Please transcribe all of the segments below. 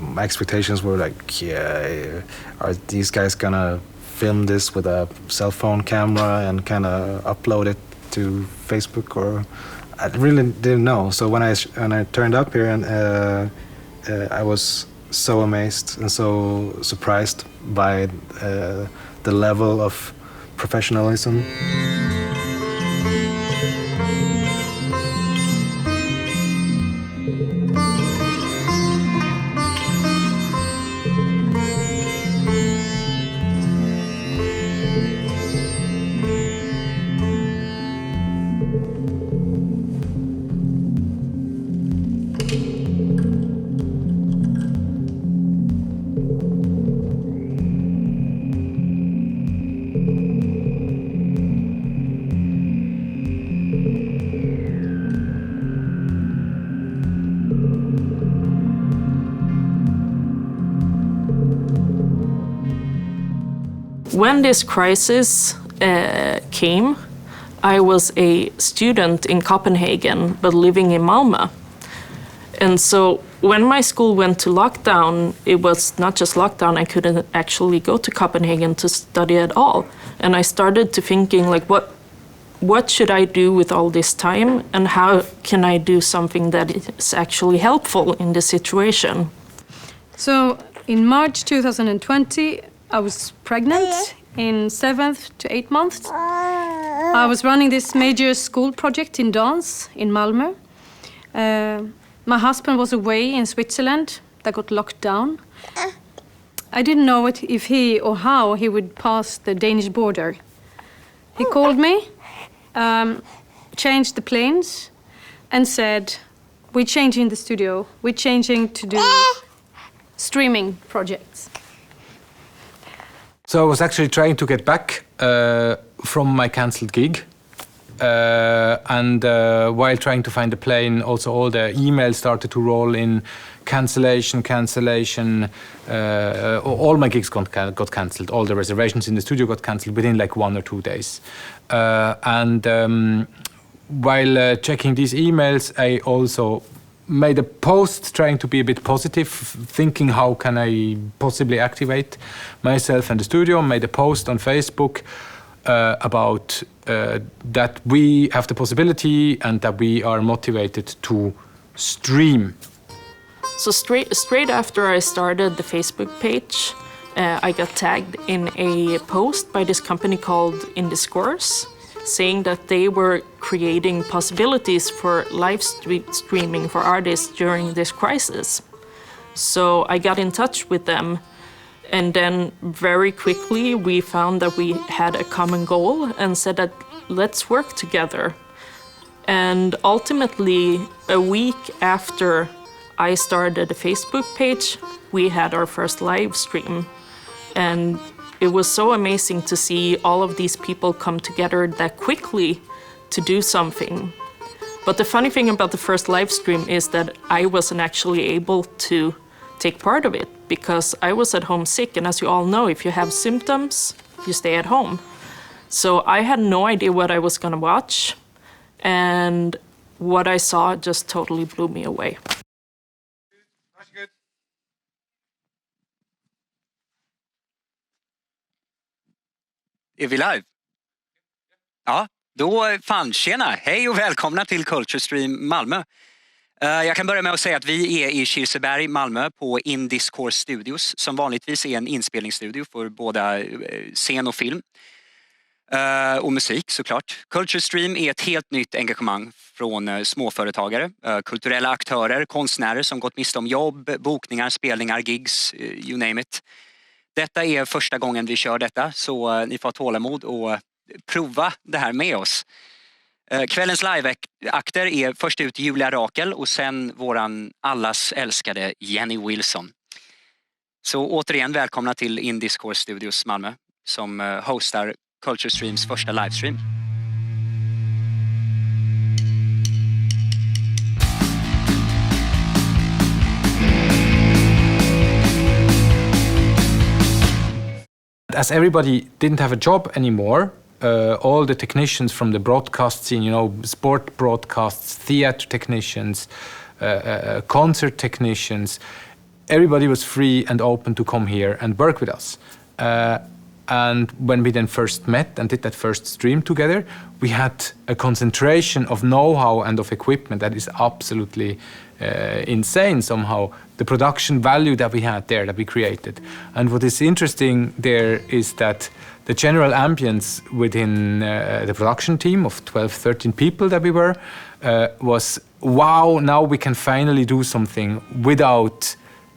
my expectations were like, yeah, are these guys gonna film this with a cell phone camera and kind of upload it to Facebook? Or I really didn't know. So when I turned up here, and I was so amazed and so surprised by the level of professionalism. When this crisis came, I was a student in Copenhagen, but living in Malmö. And so when my school went to lockdown, it was not just lockdown, I couldn't actually go to Copenhagen to study at all. And I started to thinking, like, what should I do with all this time, and how can I do something that is actually helpful in this situation? So in March 2020, I was pregnant in 7th to 8th months. I was running this major school project in dance in Malmö. My husband was away in Switzerland that got locked down. I didn't know if he or how he would pass the Danish border. He called me, changed the plans, and said, we're changing the studio. We're changing to do streaming projects. So I was actually trying to get back from my cancelled gig. And while trying to find a plane, also all the emails started to roll in. Cancellation. All my gigs got cancelled. All the reservations in the studio got cancelled within like 1 or 2 days. While checking these emails, I also made a post trying to be a bit positive, thinking how can I possibly activate myself and the studio. Made a post on Facebook about that we have the possibility and that we are motivated to stream. So straight after I started the Facebook page, I got tagged in a post by this company called in-discourse, saying that they were creating possibilities for live streaming for artists during this crisis. So I got in touch with them, and then very quickly we found that we had a common goal and said that let's work together. And ultimately, a week after I started a Facebook page, we had our first live stream. And it was so amazing to see all of these people come together that quickly to do something. But the funny thing about the first live stream is that I wasn't actually able to take part of it because I was at home sick. And as you all know, if you have symptoms, you stay at home. So I had no idea what I was going to watch. And what I saw just totally blew me away. Är vi live? Ja, då fan tjena. Hej och välkomna till Culturestream Malmö. Jag kan börja med att säga att vi är i Kirseberg, Malmö på in-discourse studios som vanligtvis är en inspelningsstudio för både scen och film. Och musik såklart. Culturestream är ett helt nytt engagemang från småföretagare, kulturella aktörer, konstnärer som gått miste om jobb, bokningar, spelningar, gigs, you name it. Detta är första gången vi kör detta, så ni får ha tålamod och prova det här med oss. Kvällens liveakter är först ut Julia Rakel och sen våran allas älskade Jenny Wilson. Så återigen välkomna till in-discourse Studios Malmö som hostar Culturestreams första livestream. As everybody didn't have a job anymore, all the technicians from the broadcast scene, sport broadcasts, theater technicians, concert technicians, everybody was free and open to come here and work with us. And when we then first met and did that first stream together, we had a concentration of know-how and of equipment that is absolutely insane somehow. The production value that we had there, that we created. And what is interesting there is that the general ambience within the production team of 12, 13 people that we were was, wow, now we can finally do something without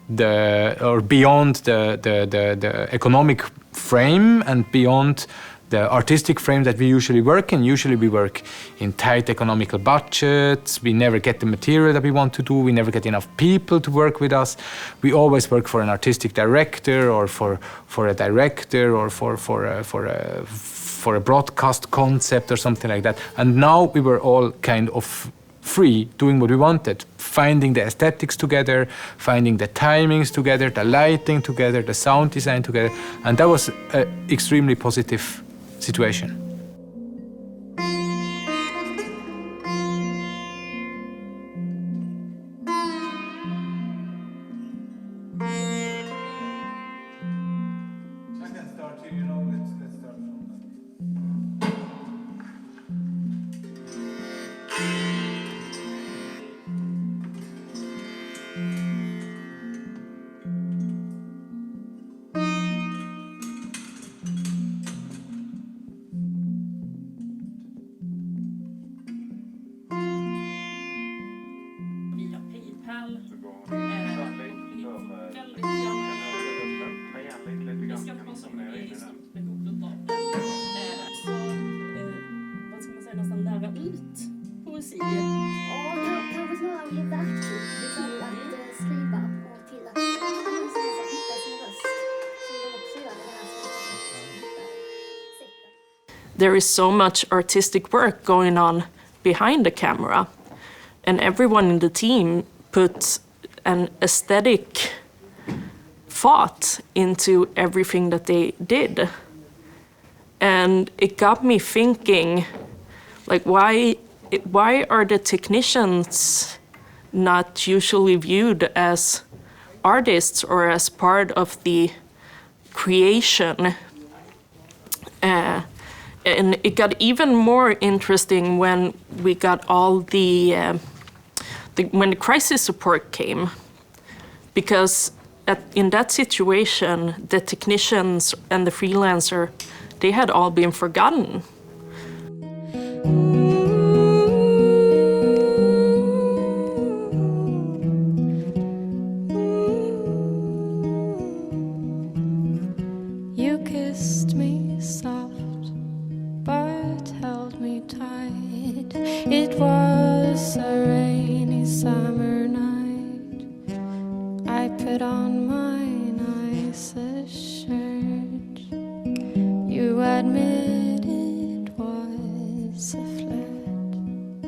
beyond the economic frame and beyond the artistic frame that we usually work in. Usually we work in tight economical budgets, we never get the material that we want to do, we never get enough people to work with us. We always work for an artistic director or for a director or for a broadcast concept or something like that. And now we were all kind of free, doing what we wanted, finding the aesthetics together, finding the timings together, the lighting together, the sound design together, and that was an extremely positive situation. There is so much artistic work going on behind the camera, and everyone in the team put an aesthetic thought into everything that they did. And it got me thinking, like, why are the technicians not usually viewed as artists or as part of the creation? And it got even more interesting when we got all when the crisis support came, because in that situation, the technicians and the freelancer, they had all been forgotten. You kissed me soft, but held me tight. It was a rainy summer night. I put on my nicest shirt. You admit it was a flirt,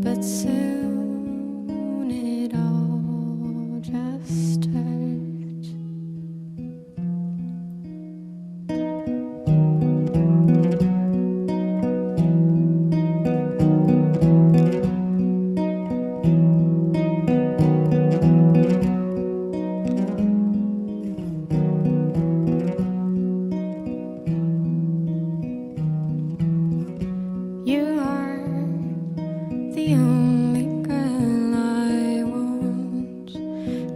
but soon it all just hurt. You are the only girl I want.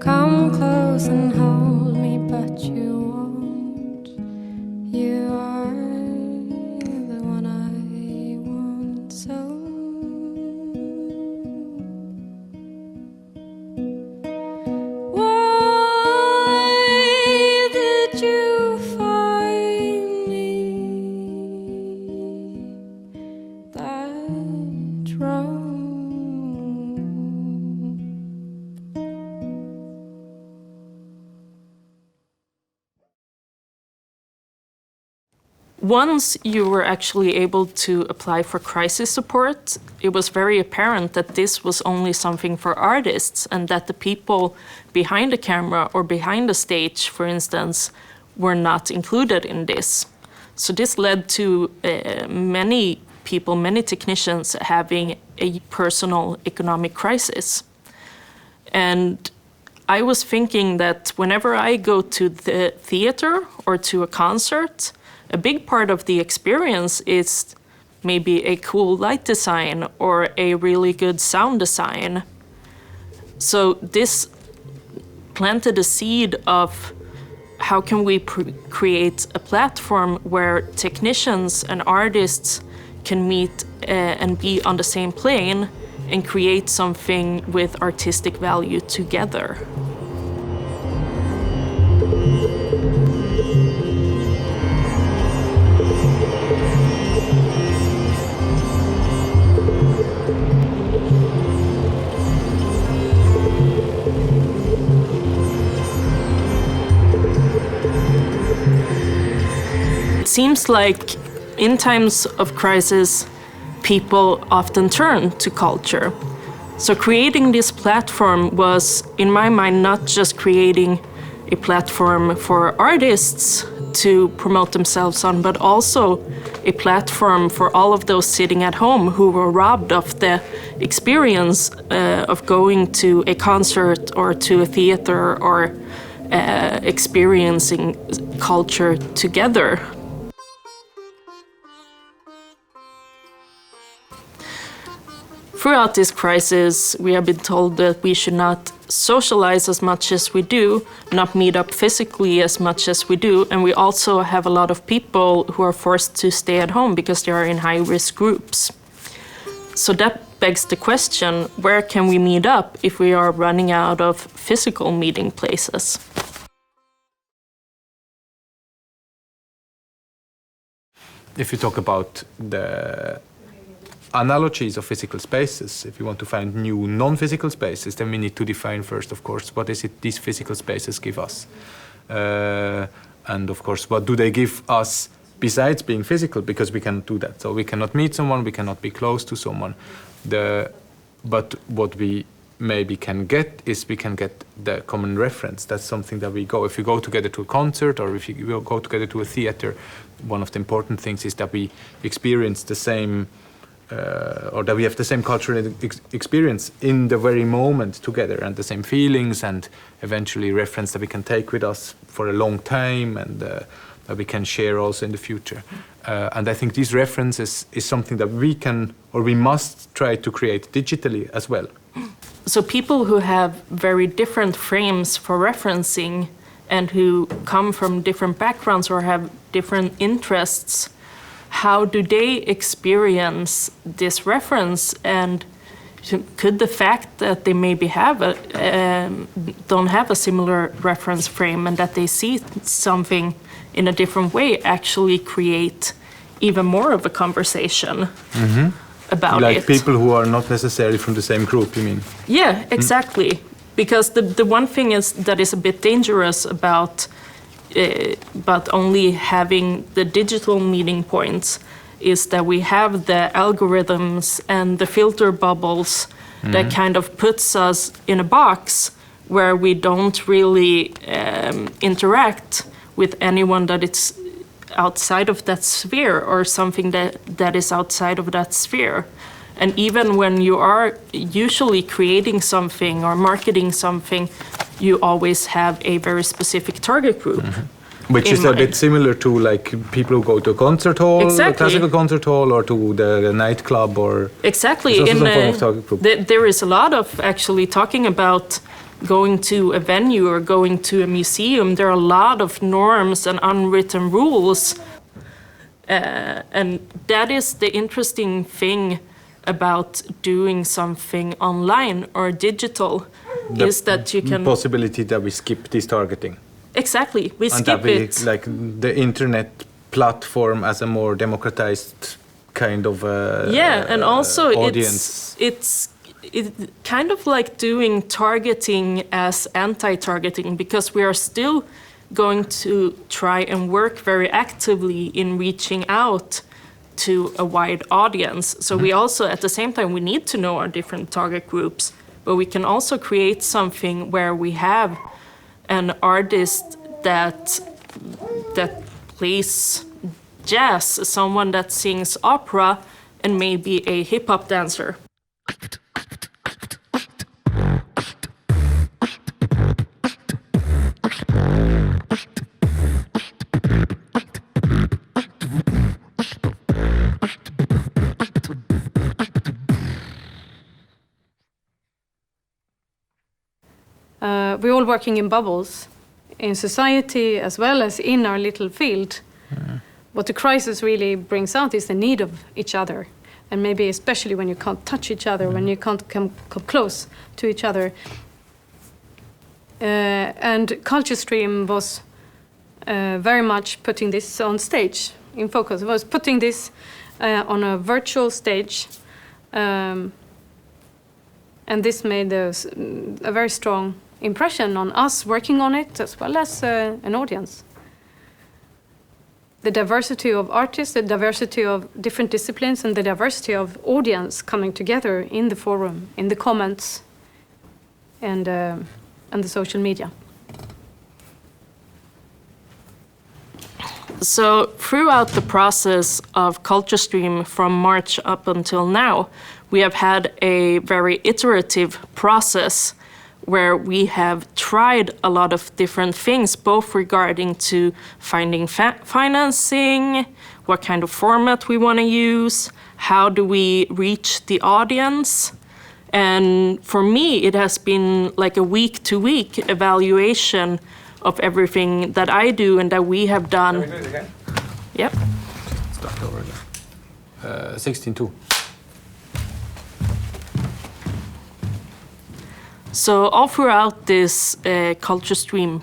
Come close and hold me, but you won't. You are the one I want so. Why did you find me that wrong? Once you were actually able to apply for crisis support, it was very apparent that this was only something for artists, and that the people behind the camera or behind the stage, for instance, were not included in this. So this led to many people, many technicians having a personal economic crisis. And I was thinking that whenever I go to the theater or to a concert, a big part of the experience is maybe a cool light design or a really good sound design. So this planted a seed of how can we create a platform where technicians and artists can meet and be on the same plane and create something with artistic value together. It seems like in times of crisis, people often turn to culture. So creating this platform was, in my mind, not just creating a platform for artists to promote themselves on, but also a platform for all of those sitting at home who were robbed of the experience of going to a concert or to a theater or experiencing culture together. Throughout this crisis, we have been told that we should not socialize as much as we do, not meet up physically as much as we do, and we also have a lot of people who are forced to stay at home because they are in high-risk groups. So that begs the question, where can we meet up if we are running out of physical meeting places? If you talk about the analogies of physical spaces, if you want to find new non-physical spaces, then we need to define first, of course, what is it these physical spaces give us? And of course, what do they give us besides being physical? Because we can do that. So we cannot meet someone, we cannot be close to someone. But what we maybe can get is we can get the common reference. That's something that we go. If you go together to a concert or if you go together to a theater, one of the important things is that we experience the same or that we have the same cultural experience in the very moment together and the same feelings and eventually reference that we can take with us for a long time and that we can share also in the future. And I think these references is something that we can or we must try to create digitally as well. So people who have very different frames for referencing and who come from different backgrounds or have different interests, how do they experience this reference, and could the fact that they maybe don't have a similar reference frame and that they see something in a different way actually create even more of a conversation about like it? Like people who are not necessarily from the same group, you mean? Yeah, exactly. Because the one thing that is a bit dangerous about only having the digital meeting points is that we have the algorithms and the filter bubbles that kind of puts us in a box where we don't really interact with anyone that it's outside of that sphere or something that is outside of that sphere. And even when you are usually creating something or marketing something, you always have a very specific target group. Which is a bit similar to like people who go to a concert hall, a classical concert hall, or to the nightclub, or exactly. Some form of target group. There is a lot of actually talking about going to a venue or going to a museum. There are a lot of norms and unwritten rules, and that is the interesting thing about doing something online or digital, is that you can possibility that we skip this targeting. Exactly, we and skip that we, it. Like the internet platform as a more democratized kind of and also audience. It's kind of like doing targeting as anti-targeting, because we are still going to try and work very actively in reaching out to a wide audience. So we also, at the same time, we need to know our different target groups, but we can also create something where we have an artist that plays jazz, someone that sings opera, and maybe a hip-hop dancer. we're all working in bubbles in society as well as in our little field. What the crisis really brings out is the need of each other, and maybe especially when you can't touch each other, when you can't come close to each other. And Culturestream was very much putting this on stage in focus. It was putting this on a virtual stage, and this made a very strong impression on us working on it as well as an audience. The diversity of artists, the diversity of different disciplines, and the diversity of audience coming together in the forum, in the comments, and the social media. So throughout the process of Culturestream from March up until now, we have had a very iterative process where we have tried a lot of different things, both regarding to finding financing, what kind of format we want to use, how do we reach the audience. And for me, it has been like a week-to-week evaluation of everything that I do and that we have done. Can we do it again? Yep. Start over again. 16.2. So all throughout this Culturestream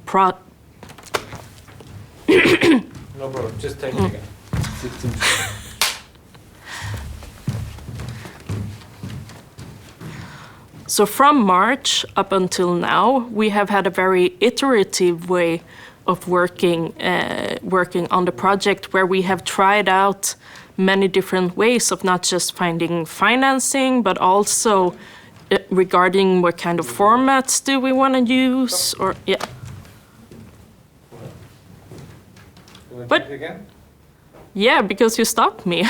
No problem, just take it again. 16.2. So from March up until now, we have had a very iterative way of working on the project, where we have tried out many different ways of not just finding financing, but also regarding what kind of formats do we want to use, or yeah. You want to But- take it again? Yeah, because you stopped me.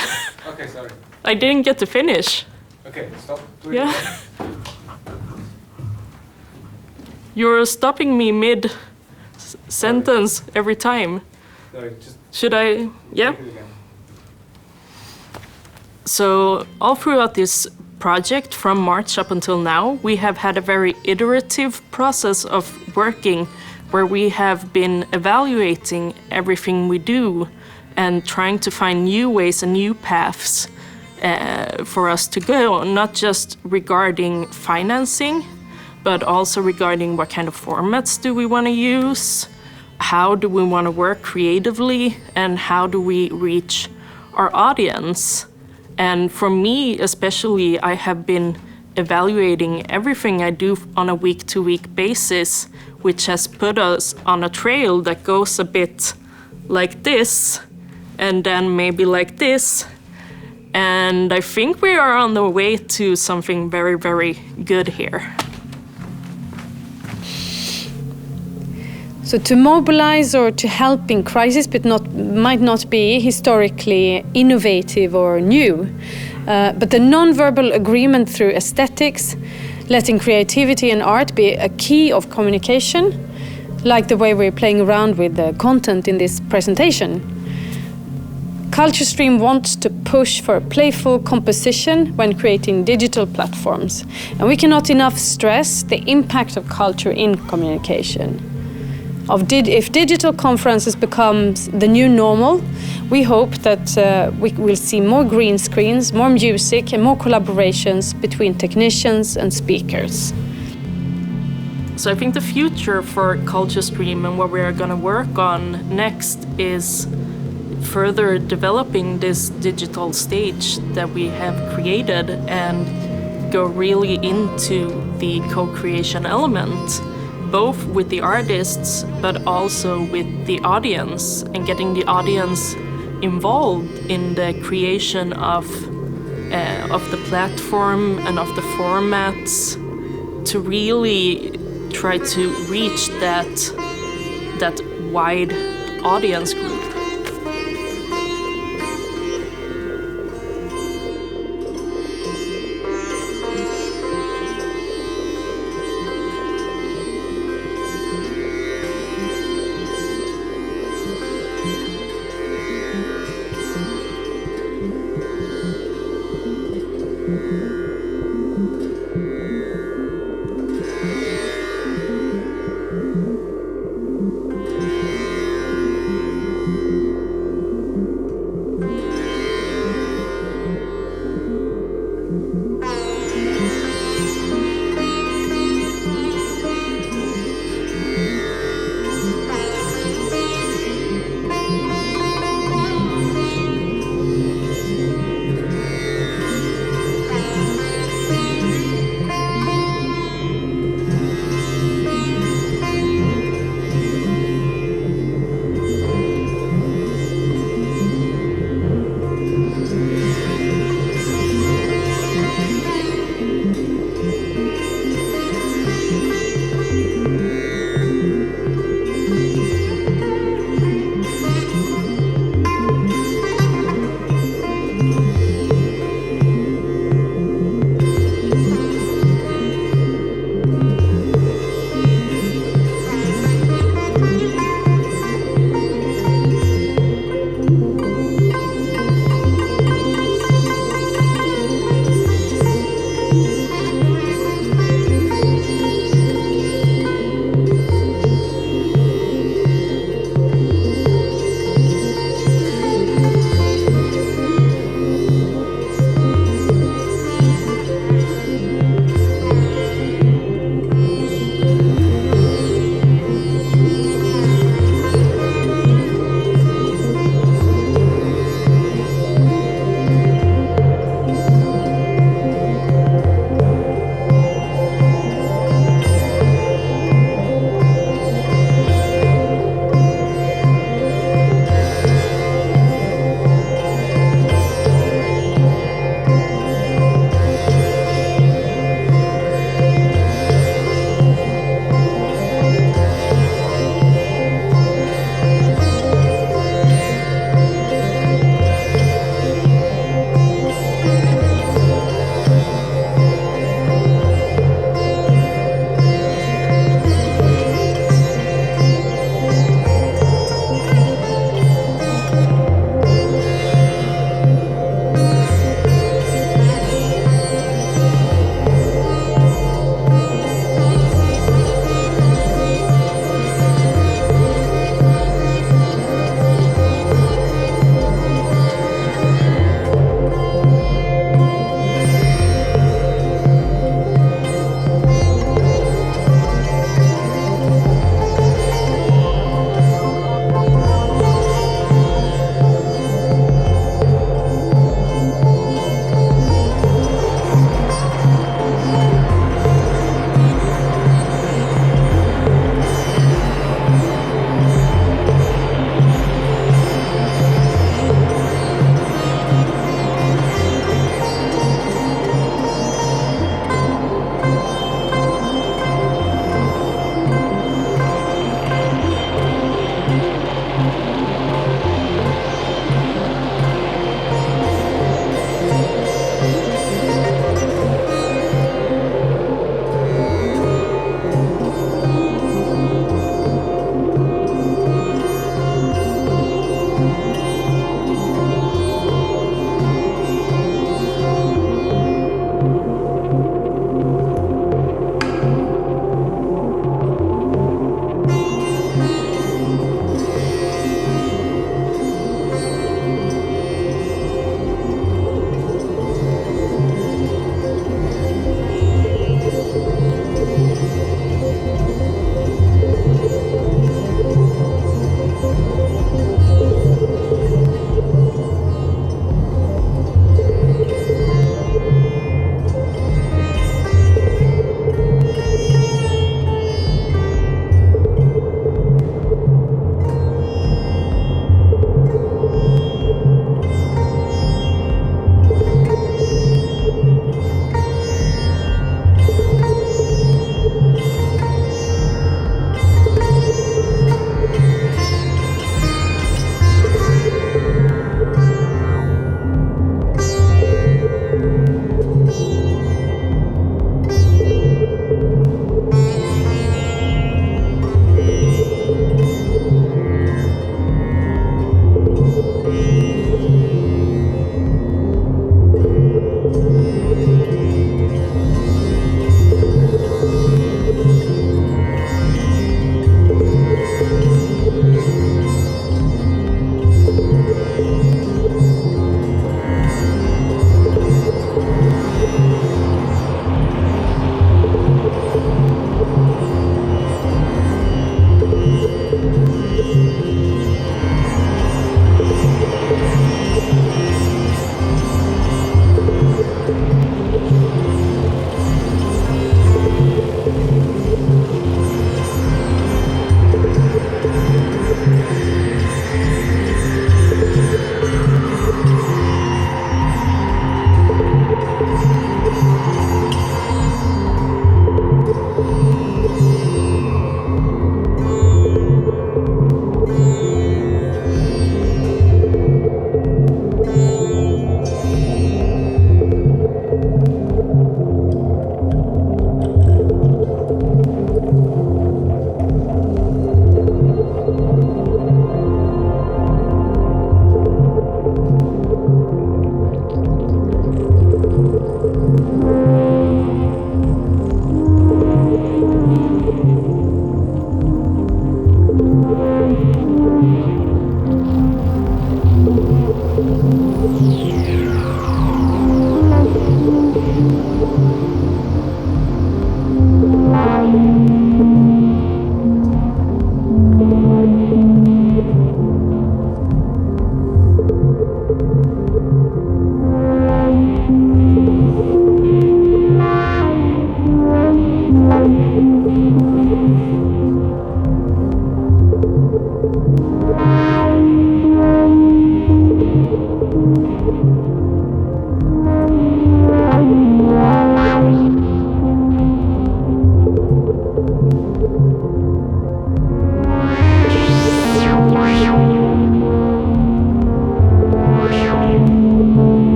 Okay, sorry. I didn't get to finish. Okay, stop. Do it Yeah. again. You're stopping me mid-sentence every time. Sorry, just Should I? Yeah. take it again. So all throughout this project from March up until now, we have had a very iterative process of working where we have been evaluating everything we do and trying to find new ways and new paths for us to go, not just regarding financing, but also regarding what kind of formats do we want to use, how do we want to work creatively, and how do we reach our audience. And for me, especially, I have been evaluating everything I do on a week-to-week basis, which has put us on a trail that goes a bit like this, and then maybe like this. And I think we are on the way to something very, very good here. So to mobilize or to help in crisis, but might not be historically innovative or new, but the non-verbal agreement through aesthetics, letting creativity and art be a key of communication, like the way we're playing around with the content in this presentation. Culturestream wants to push for playful composition when creating digital platforms, and we cannot enough stress the impact of culture in communication. If digital conferences becomes the new normal, we hope that we will see more green screens, more music, and more collaborations between technicians and speakers. So I think the future for Culturestream and what we are going to work on next is further developing this digital stage that we have created and go really into the co-creation element, both with the artists but also with the audience, and getting the audience involved in the creation of the platform and of the formats, to really try to reach that wide audience group.